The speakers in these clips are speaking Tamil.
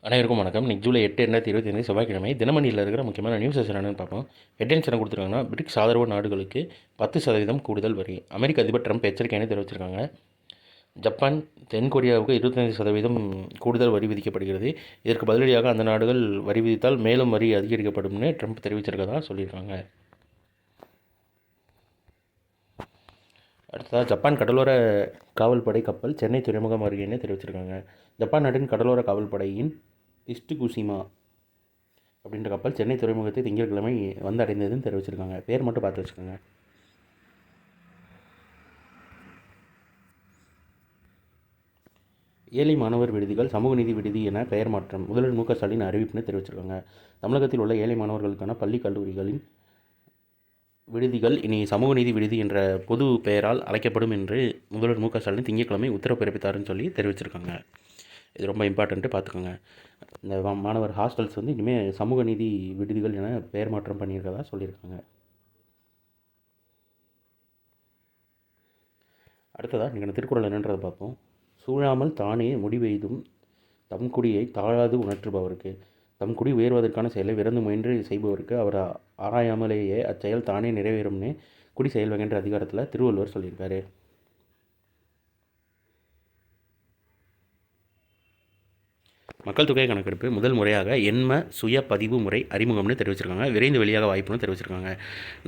அனைவருக்கும் வணக்கம். இன்னைக்கு ஜூலை 8, 2025 செவ்வாய்க்கிழமை. தினமணியில் இருக்கிற முக்கியமான நியூஸஸ் என்னென்னு பார்ப்போம். ஹெட்லைன்ஸ் என்ன கொடுத்துருக்காங்கன்னா, பிரிக்ஸ் ஆதரவு நாடுகளுக்கு 10% கூடுதல் வரி. அமெரிக்க அதிபர் ட்ரம்ப் எச்சரிக்கைன்னு தெரிவிச்சிருக்காங்க. ஜப்பான், தென்கொரியாவுக்கு 25% கூடுதல் வரி விதிக்கப்படுகிறது. இதற்கு பதிலடியாக அந்த நாடுகள் வரி விதித்தால் மேலும் வரி அதிகரிக்கப்படும்னு ட்ரம்ப் தெரிவிச்சிருக்கதா சொல்லியிருக்காங்க. அடுத்ததாக ஜப்பான் கடலோர காவல்படை கப்பல் சென்னை துறைமுகம் அருகேன்னு தெரிவிச்சிருக்காங்க. ஜப்பான் நாட்டின் கடலோர காவல்படையின் இஸ்டுகுசிமா அப்படின்ற கப்பல் சென்னை துறைமுகத்தை திங்கட்கிழமை வந்து அடைந்ததுன்னு தெரிவிச்சிருக்காங்க. பேர் மட்டும் பார்த்து வச்சுக்கோங்க. ஏழை மாணவர் விடுதிகள் சமூக நீதி விடுதி என பெயர் மாற்றம் முதல்வர் மு.க. ஸ்டாலின் அறிவிப்புன்னு தெரிவிச்சிருக்காங்க. தமிழகத்தில் உள்ள ஏழை மாணவர்களுக்கான பள்ளி கல்லூரிகளின் விடுதிகள் இனி சமூக நீதி விடுதி என்ற பொது பெயரால் அழைக்கப்படும் என்று முதல்வர் மு.க. ஸ்டாலின் திங்கட்கிழமை உத்தரவு பிறப்பித்தாருன்னு சொல்லி தெரிவிச்சிருக்காங்க. இது ரொம்ப இம்பார்ட்டண்ட்டு, பார்த்துக்கோங்க. இந்த மாணவர் ஹாஸ்டல்ஸ் வந்து இனிமேல் சமூக நீதி விடுதிகள் என பெயர் மாற்றம் பண்ணியிருக்கதா சொல்லியிருக்காங்க. அடுத்ததாக நீங்கள் திருக்குறள் என்னன்றதை பார்ப்போம். சூழாமல் தானே முடிவெய்தும் தம் குடியை தாழாது உணர்த்துபவருக்கு, தம் குடி உயர்வதற்கான செயலை விரைந்து முயன்று செய்பவருக்கு அவர் ஆராயாமலேயே அச்செயல் தானே நிறைவேறும்னு குடி செயல் வகைன்ற அதிகாரத்தில் திருவள்ளுவர் சொல்லியிருக்காரு. மக்கள் தொகை கணக்கெடுப்பு முதல் முறையாக எண்ம சுய பதிவு முறை அறிமுகம்னு தெரிவிச்சிருக்காங்க. விரைந்து வெளியாக வாய்ப்புன்னு தெரிவிச்சிருக்காங்க.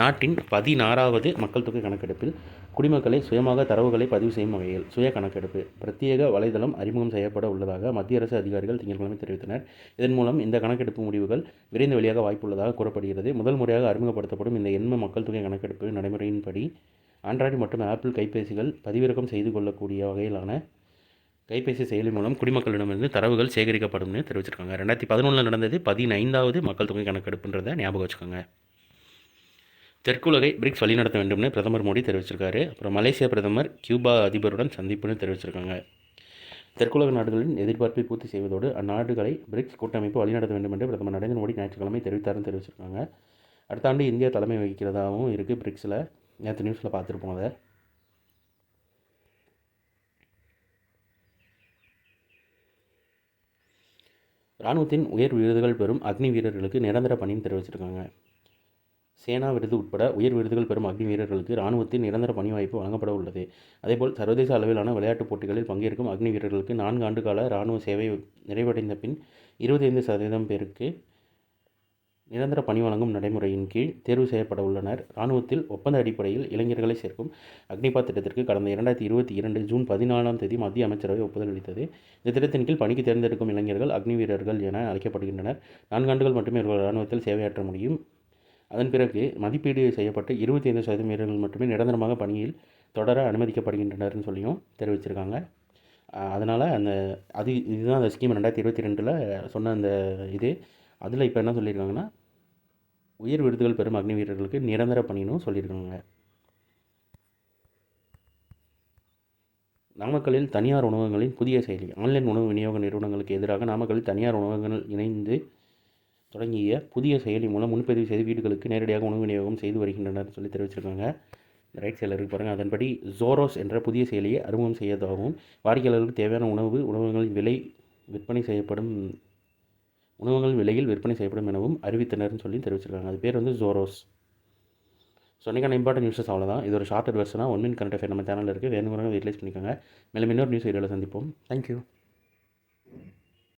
நாட்டின் 16வது மக்கள் தொகை கணக்கெடுப்பில் குடிமக்களை சுயமாக தரவுகளை பதிவு செய்யும் வகையில் சுய கணக்கெடுப்பு பிரத்யேக வலைதளம் அறிமுகம் செய்யப்பட உள்ளதாக மத்திய அரசு அதிகாரிகள் திங்கட்கிழமை தெரிவித்தனர். இதன் மூலம் இந்த கணக்கெடுப்பு முடிவுகள் விரைந்து வெளியாக வாய்ப்புள்ளதாக கூறப்படுகிறது. முதல் முறையாக அறிமுகப்படுத்தப்படும் இந்த எண்ம மக்கள் தொகை கணக்கெடுப்பு நடைமுறையின்படி ஆண்ட்ராய்டு மற்றும் ஆப்பிள் கைபேசிகள் பதிவிறக்கம் செய்து கொள்ளக்கூடிய வகையிலான கைபேசி செயலி மூலம் குடிமக்களிடமிருந்து தரவுகள் சேகரிக்கப்படும்னு தெரிவிச்சிருக்காங்க. 2011 நடந்தது 15வது மக்கள் தொகை கணக்கெடுப்புன்றதை ஞாபகம் வச்சுக்கோங்க. தெற்குலகை பிரிக்ஸ் வழிநடத்த வேண்டும்னு பிரதமர் மோடி தெரிவிச்சிருக்காரு. அப்புறம் மலேசியா பிரதமர் கியூபா அதிபருடன் சந்திப்புன்னு தெரிவிச்சிருக்காங்க. தெற்குலக நாடுகளின் எதிர்பார்ப்பை பூர்த்தி செய்வதோடு அந்நாடுகளை பிரிக்ஸ் கூட்டமைப்பு வழிநடத்த வேண்டும் என்று பிரதமர் நரேந்திர மோடி ஞாயிற்றுக்கிழமை தெரிவித்தாருன்னு தெரிவிச்சிருக்காங்க. அடுத்த ஆண்டு இந்தியா தலைமை வகிக்கிறதாகவும் இருக்குது பிரிக்ஸில். நேற்று நியூஸில் பார்த்துருப்போம் அதை. இராணுவத்தின் உயர் விருதுகள் பெறும் அக்னி வீரர்களுக்கு நிரந்தர பணின்னு தெரிவிச்சிருக்காங்க. சேனா விருது உட்பட உயர் விருதுகள் பெறும் அக்னி வீரர்களுக்கு இராணுவத்தில் நிரந்தர பணி வாய்ப்பு வழங்கப்பட உள்ளது. அதேபோல் சர்வதேச அளவிலான விளையாட்டுப் போட்டிகளில் பங்கேற்கும் அக்னி வீரர்களுக்கு 4 ஆண்டு கால இராணுவ சேவை நிறைவடைந்த பின் 25% பேருக்கு நிரந்தர பணி வழங்கும் நடைமுறையின் கீழ் தேர்வு செய்யப்பட உள்ளனர். இராணுவத்தில் ஒப்பந்த அடிப்படையில் இளைஞர்களை சேர்க்கும் அக்னிபாத் திட்டத்திற்கு கடந்த 2022 ஜூன் 14 மத்திய அமைச்சரவை ஒப்புதல் அளித்தது. இந்த திட்டத்தின் கீழ் பணிக்கு தேர்ந்தெடுக்கும் இளைஞர்கள் அக்னி வீரர்கள் என அழைக்கப்படுகின்றனர். 4 ஆண்டுகள் மட்டுமே இவர்கள் இராணுவத்தில் சேவையாற்ற முடியும். அதன் பிறகு மதிப்பீடு செய்யப்பட்டு 25% வீரர்கள் மட்டுமே நிரந்தரமாக பணியில் தொடர அனுமதிக்கப்படுகின்றனர்னு சொல்லியும் தெரிவிச்சிருக்காங்க. அதனால் இதுதான் அந்த ஸ்கீம் 2022 சொன்ன அந்த இது. அதில் இப்போ என்ன சொல்லியிருக்காங்கன்னா, உயர் விருதுகள் பெறும் அக்னி வீரர்களுக்கு நிரந்தர பணின்னு சொல்லியிருக்காங்க. நாமக்கல்லில் தனியார் உணவகங்களின் புதிய செயலி. ஆன்லைன் உணவு விநியோக நிறுவனங்களுக்கு எதிராக நாமக்கல்லில் தனியார் உணவகங்கள் இணைந்து தொடங்கிய புதிய செயலி மூலம் முன்பதிவு செய்து வீடுகளுக்கு நேரடியாக உணவு விநியோகம் செய்து வருகின்றனர் சொல்லி தெரிவிச்சிருக்காங்க. ரைட் சைடில் இருக்கு பாருங்கள். அதன்படி ஜோரோஸ் என்ற புதிய செயலியை அறிமுகம் செய்வதாகவும் வாடிக்கையாளர்களுக்கு தேவையான உணவுகளின் விலையில் விற்பனை செய்யப்படும் எனவும் அறிவித்தனர்னு சொல்லி தெரிவிச்சிருக்காங்க. அது பேர் வந்து ஜோரோஸ். ஸோ இன்றைக்கான இம்பார்ட்டன்ட் நியூஸஸ் அவ்வளோதான். இது ஒரு ஷார்ட்டட் வெர்ஷனாக 1 மினிட் கரண்ட் அஃபேர் நம்ம சேனலில் இருக்குது. வேணுங்கிறவங்க யூட்டிலைஸ் பண்ணிக்கோங்க. மேலும் இன்னொரு நியூஸ் வீடியோவில் சந்திப்போம். தேங்க்யூ.